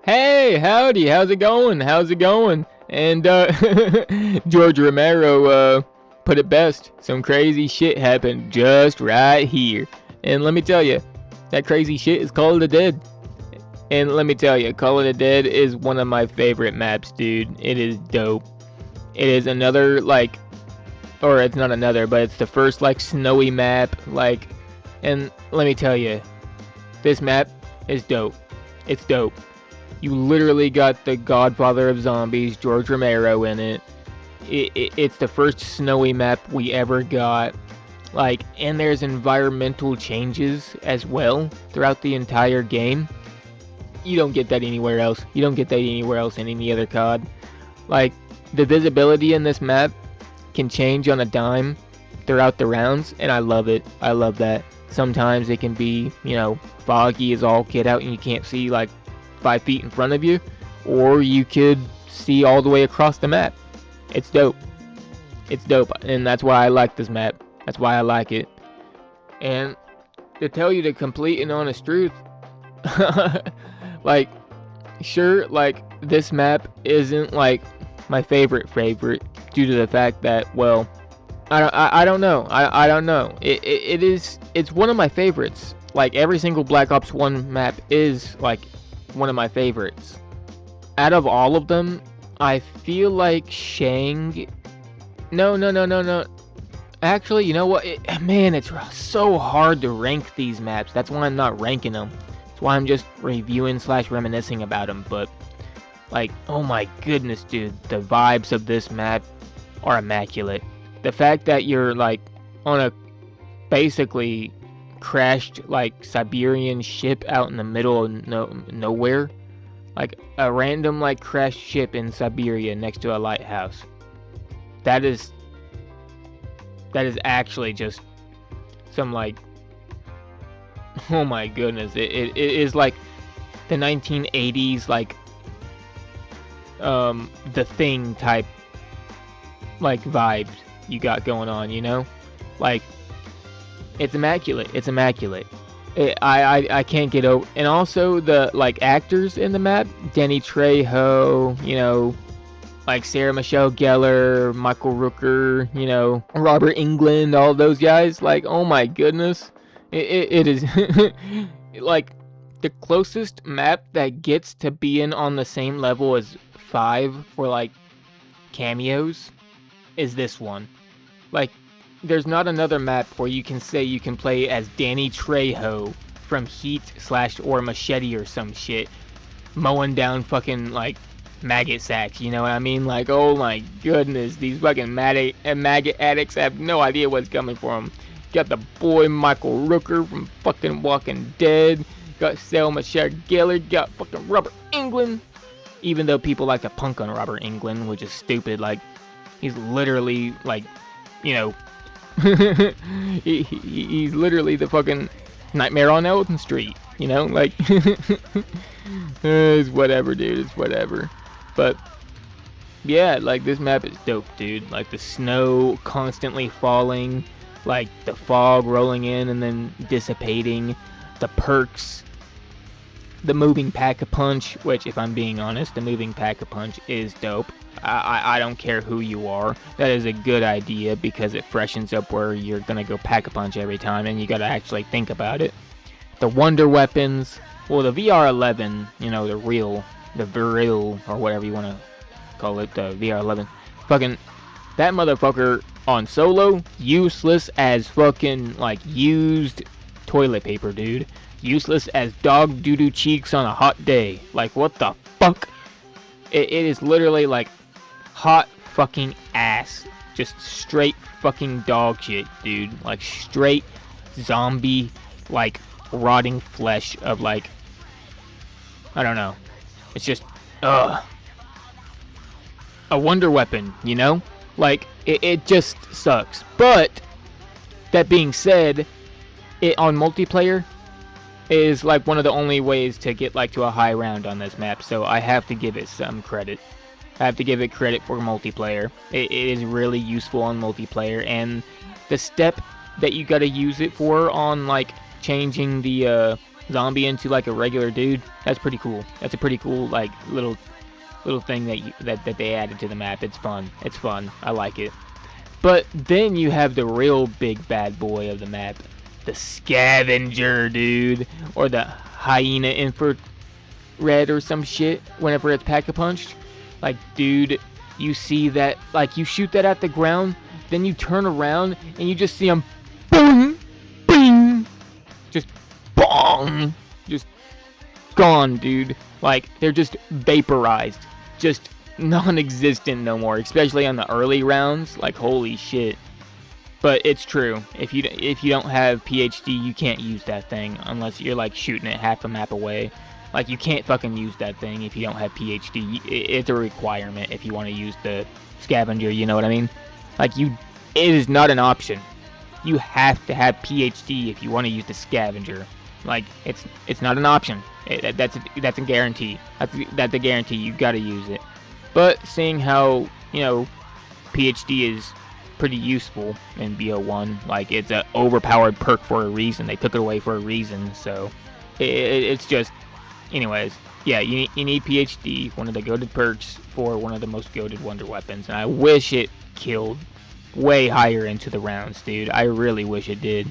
Hey, howdy, how's it going? How's it going? And, George Romero, put it best. Some crazy shit happened just right here. And let me tell you, that crazy shit is Call of the Dead. And let me tell you, Call of the Dead is one of my favorite maps, dude. It is dope. It is another, like, or it's not another, but it's the first, like, snowy map, like, and let me tell you, this map is dope. It's dope. You literally got the godfather of zombies, George Romero, in it. It's the first snowy map we ever got. Like, and there's environmental changes as well throughout the entire game. You don't get that anywhere else. You don't get that anywhere else in any other COD. Like, the visibility in this map can change on a dime throughout the rounds, and I love it. I love that. Sometimes it can be, foggy as all get out and you can't see like 5 feet in front of you, or you could see all the way across the map. It's dope. It's dope, and that's why I like this map. That's why I like it. And to tell you the complete and honest truth, like, sure, like, this map isn't like my favorite due to the fact that, well, I don't know. I don't know. It's one of my favorites. Like, every single Black Ops 1 map is like one of my favorites. Out of all of them, I feel like Shang. No. Actually, you know what? Man, it's so hard to rank these maps. That's why I'm not ranking them. That's why I'm just reviewing / reminiscing about them. But, like, oh my goodness, dude, the vibes of this map are immaculate. The fact that you're like on a basically crashed like Siberian ship out in the middle of nowhere, like a random like crashed ship in Siberia next to a lighthouse. That is actually just some like, oh my goodness, it is like the 1980s like The Thing type like vibes you got going on, like, it's immaculate. It's immaculate. I can't get over. And also the like actors in the map, Danny Trejo, like Sarah Michelle Gellar, Michael Rooker, Robert Englund, all those guys. Like, oh my goodness, it is like the closest map that gets to being on the same level as 5 for like cameos is this one. Like, there's not another map where you can say you can play as Danny Trejo from Heat / or Machete or some shit, mowing down fucking like maggot sacks, you know what I mean? Like, oh my goodness, these fucking maggot addicts have no idea what's coming for them. Got the boy Michael Rooker from fucking Walking Dead, got Sarah Michelle Gellar, got fucking Robert Englund. Even though people like to punk on Robert Englund, which is stupid, like, he's literally like, he's literally the fucking Nightmare on Elm Street, like, it's whatever, dude, it's whatever. But yeah, like, this map is dope, dude. Like, the snow constantly falling, like the fog rolling in and then dissipating, the perks, the moving pack-a-punch, which, if I'm being honest, the moving pack-a-punch is dope. I don't care who you are. That is a good idea because it freshens up where you're gonna go pack-a-punch every time and you gotta actually think about it. The wonder weapons, well, the VR11, the Viril, or whatever you wanna call it, the VR11. Fucking, that motherfucker on solo, useless as fucking, like, used toilet paper, dude. Useless as dog doo-doo cheeks on a hot day. Like, what the fuck? It is literally like hot fucking ass. Just straight fucking dog shit, dude. Like, straight zombie, like, rotting flesh of, like, I don't know. It's just, ugh. A wonder weapon, Like, it just sucks. But, that being said, it on multiplayer is like one of the only ways to get like to a high round on this map, so I have to give it some credit. I have to give it credit for multiplayer. It is really useful on multiplayer, and the step that you gotta use it for on like changing the zombie into like a regular dude, that's pretty cool. That's a pretty cool like little thing that they added to the map. It's fun. It's fun. I like it. But then you have the real big bad boy of the map, the scavenger, dude, or the hyena infrared or some shit. Whenever it's pack-a-punched, like, dude, you see that, like, you shoot that at the ground, then you turn around and you just see them, boom, bing, just bong, just gone, dude. Like, they're just vaporized, just non-existent no more, especially on the early rounds. Like, holy shit. But it's true, if you don't have PhD, you can't use that thing unless you're like shooting it half a map away. Like, you can't fucking use that thing if you don't have PhD. It's a requirement if you want to use the scavenger, you know what I mean? Like, it is not an option. You have to have PhD if you want to use the scavenger. Like, it's not an option. That's a guarantee. That's a guarantee. You gotta use it. But seeing how, you know, PhD is pretty useful in BO1, like, it's an overpowered perk for a reason. They took it away for a reason, so it's just, anyways, yeah, you need PhD, one of the goated perks for one of the most goated wonder weapons, and I wish it killed way higher into the rounds, dude. I really wish it did.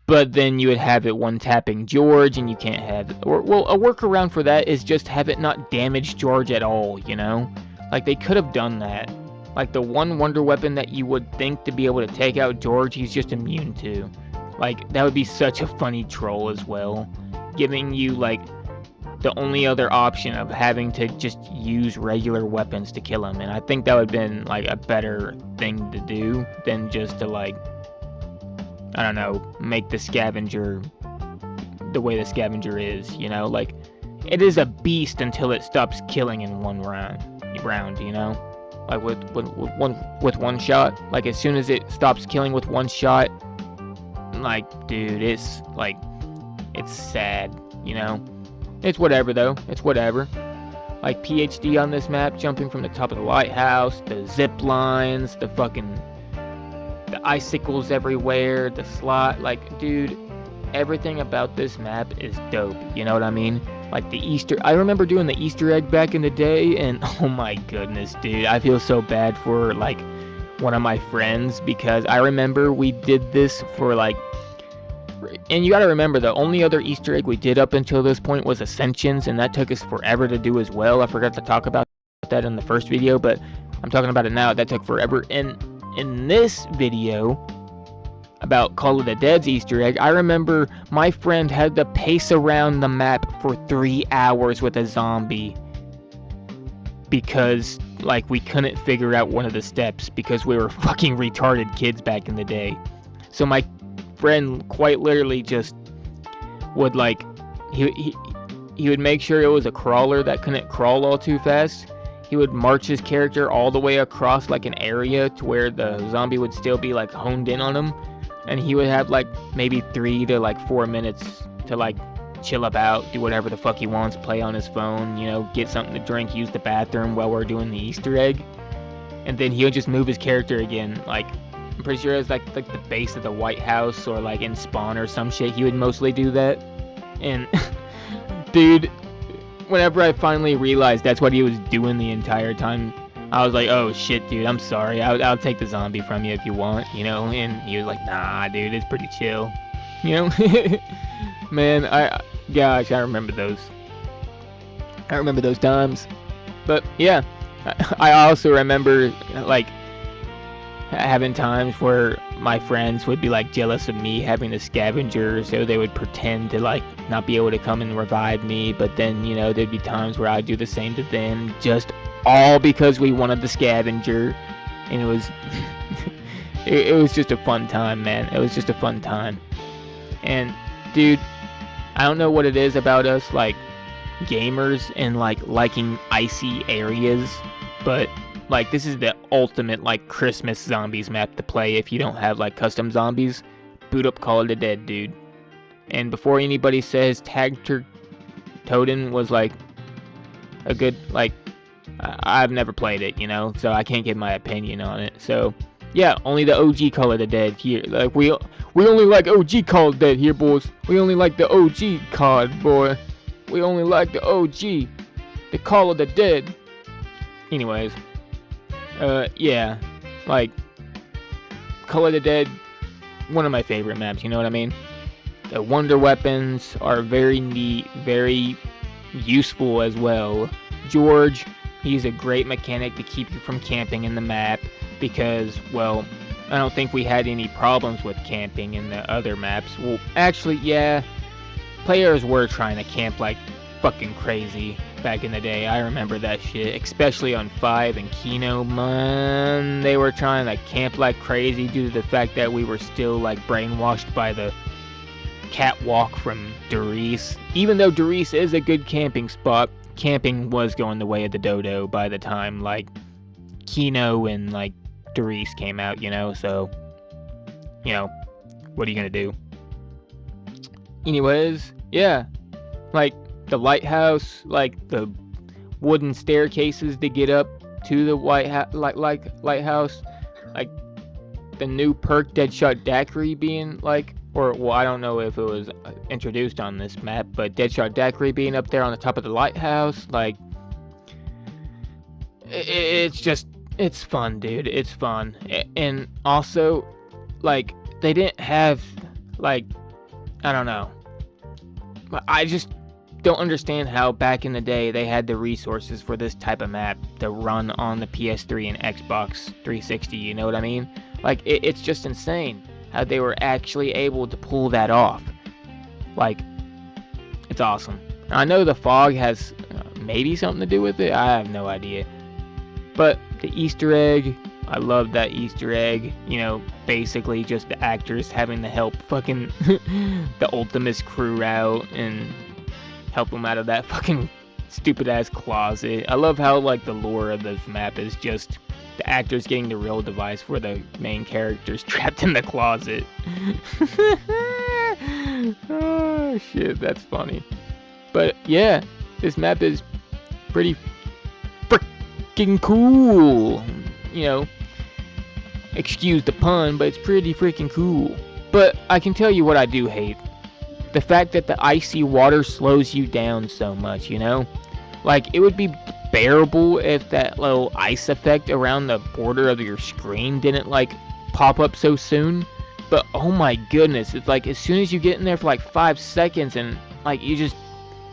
But then you would have it one-tapping George, and you can't have it. Well, a workaround for that is just have it not damage George at all, you know? Like, they could have done that. Like, the one wonder weapon that you would think to be able to take out George, he's just immune to. Like, that would be such a funny troll as well. Giving you, like, the only other option of having to just use regular weapons to kill him. And I think that would have been, like, a better thing to do than just to, like, I don't know, make the scavenger the way the scavenger is, you know? Like, it is a beast until it stops killing in one round, you know? Like, with one shot. Like, as soon as it stops killing with one shot, like, dude, it's, like, it's sad, you know? It's whatever, though. It's whatever. Like, PhD on this map, jumping from the top of the lighthouse, the zip lines, the icicles everywhere, the slot, like, dude, everything about this map is dope, you know what I mean? Like, I remember doing the Easter egg back in the day, and oh my goodness, dude, I feel so bad for, like, one of my friends, because I remember we did this for, like, and you gotta remember, the only other Easter egg we did up until this point was Ascensions, and that took us forever to do as well. I forgot to talk about that in the first video, but I'm talking about it now. That took forever, and in this video about Call of the Dead's Easter egg, I remember my friend had to pace around the map for 3 hours with a zombie because, like, we couldn't figure out one of the steps because we were fucking retarded kids back in the day. So my friend quite literally just would, like, he would make sure it was a crawler that couldn't crawl all too fast. He would march his character all the way across, like, an area to where the zombie would still be, like, honed in on him. And he would have, like, maybe 3 to, like, 4 minutes to, like, chill about, do whatever the fuck he wants, play on his phone, you know, get something to drink, use the bathroom while we're doing the Easter egg. And then he would just move his character again. Like, I'm pretty sure it was, like the base of the White House or, like, in Spawn or some shit. He would mostly do that. And, dude, whenever I finally realized that's what he was doing the entire time, I was like, oh shit, dude, I'm sorry. I'll take the zombie from you if you want, you know? And he was like, nah, dude, it's pretty chill. You know? Man, gosh, I remember those. I remember those times. But, yeah. I also remember, like, having times where my friends would be, like, jealous of me having the scavenger, so they would pretend to, like, not be able to come and revive me, but then, you know, there'd be times where I'd do the same to them, just all because we wanted the scavenger. And it was it was just a fun time, man. It was just a fun time. And, dude, I don't know what it is about us, like, gamers and, like, liking icy areas, but, like, this is the ultimate, like, Christmas zombies map to play if you don't have, like, custom zombies. Boot up Call of the Dead, dude. And before anybody says Totem was, like, a good, like, I've never played it, you know, so I can't give my opinion on it. So, yeah, only the OG Call of the Dead here. Like, we We only like OG Call of Dead here, boys. We only like the OG COD, boy. We only like the OG, the Call of the Dead. Anyways, yeah, like Call of the Dead, one of my favorite maps. You know what I mean? The wonder weapons are very neat, very useful as well. George, he's a great mechanic to keep you from camping in the map because, well, I don't think we had any problems with camping in the other maps. Well, actually, yeah, players were trying to camp like fucking crazy back in the day. I remember that shit, especially on 5 and Kino, man. They were trying to camp like crazy due to the fact that we were still like brainwashed by the catwalk from Derice. Even though Derice is a good camping spot, camping was going the way of the dodo by the time like Kino and like Derice came out, you know, so what are you gonna do? Anyways, yeah, like the lighthouse, like the wooden staircases to get up to the lighthouse, like the new perk Deadshot Daiquiri being like, or well, I don't know if it was introduced on this map, but Deadshot Daiquiri being up there on the top of the lighthouse, like it's fun, dude. It's fun. And also, like, they didn't have, like, I don't know. I just don't understand how back in the day they had the resources for this type of map to run on the PS3 and Xbox 360, you know what I mean? Like, it's just insane how they were actually able to pull that off. Like, it's awesome. I know the fog has maybe something to do with it. I have no idea. But the Easter egg, I love that Easter egg. You know, basically just the actors having to help fucking the Ultimus crew out and help them out of that fucking stupid ass closet. I love how like the lore of this map is just the actors getting the real device for the main characters trapped in the closet. Oh shit, that's funny. But yeah, this map is pretty freaking cool. You know, excuse the pun, but it's pretty freaking cool. But I can tell you what I do hate. The fact that the icy water slows you down so much, you know? Like, it would be bearable if that little ice effect around the border of your screen didn't, like, pop up so soon. But, oh my goodness, it's like, as soon as you get in there for, like, 5 seconds and, like, you just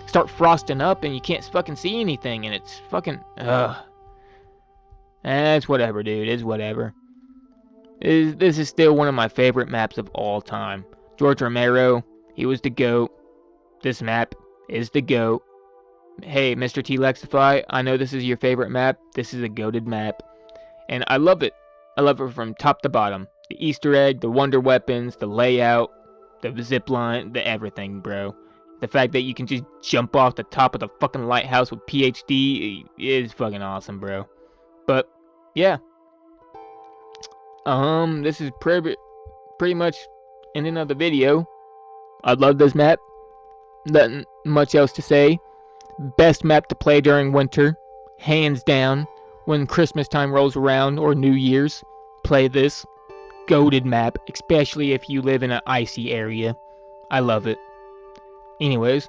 start frosting up and you can't fucking see anything and it's fucking, ugh. It's whatever, dude, it's whatever. This is still one of my favorite maps of all time. George Romero, he was the GOAT. This map is the GOAT. Hey, Mr. T Lexify, I know this is your favorite map. This is a goated map. And I love it. I love it from top to bottom. The Easter egg, the wonder weapons, the layout, the zipline, the everything, bro. The fact that you can just jump off the top of the fucking lighthouse with PhD is fucking awesome, bro. But, yeah. This is pretty much ending of the video. I love this map. Nothing much else to say. Best map to play during winter. Hands down. When Christmas time rolls around or New Year's, play this. Goated map, especially if you live in an icy area. I love it. Anyways,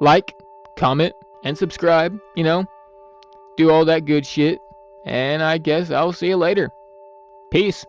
like, comment, and subscribe, you know. Do all that good shit. And I guess I'll see you later. Peace.